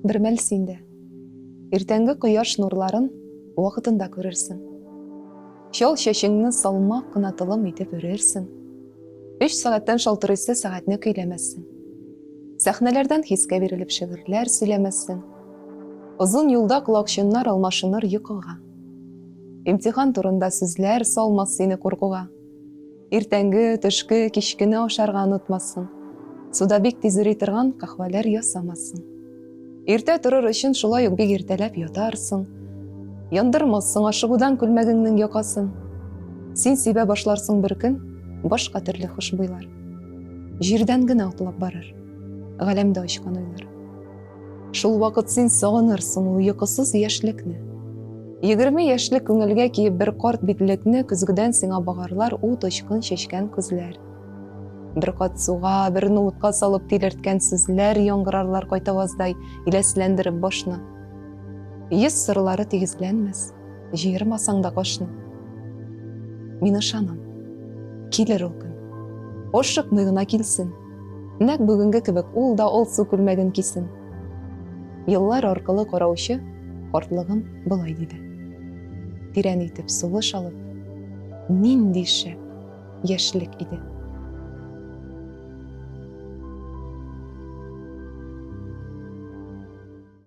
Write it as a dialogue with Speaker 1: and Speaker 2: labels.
Speaker 1: Бір мәл синде. Иртәнге кояш нурларын вакытында күрерсең. Чал чәчеңне салмак кына тылым итеп өрерсең. 3 сәгатьтән шалтырыйсы сәгатьне көйләмәссең. Сәхнәләрдән хискә бирелеп шигырьләр сөйләмәссең. Озын юлда колакчыннар алмашыныр йокыга. Имтихан турында сүзләр салмас сине куркуга. Иртәнге, төшке, кичкене ашарга онытмассың. Суда бик тиз йөри торган кахвалар ясамассың. Иртә торыр өчен шулай ук бик иртәләп ятарсың. Яндырмассың ашыгудан күлмәгеңнең якасын. Син сибә башларсың бер көн башка төрле хушбуйлар. Җирдән генә атлап барыр. Галәмдә очкан уйлар. Шул вакыт син сагынырсың ул йокысыз яшьлекне. 20 яшьлек күңелгә киеп бер карт битлекне көзгедән сиңа багарлар ут очкын чәчкән күзләр. Бер кат суга, бер утка салып тилерткән сүзләр яңгырарлар кайтаваздай иләсләндереп башны. Йөз сырлары тигезләнмәс, җыермасаң да кашны. Мин ышанам. Килер ул көн. Ашыкмый гына килсен. Нәкъ бүгенге кебек ул да алсу күлмәген кисен. Еллар аркылы караучы картлыгым булай диде. Тирән итеп сулыш алып, нинди шәп яшьлек иде.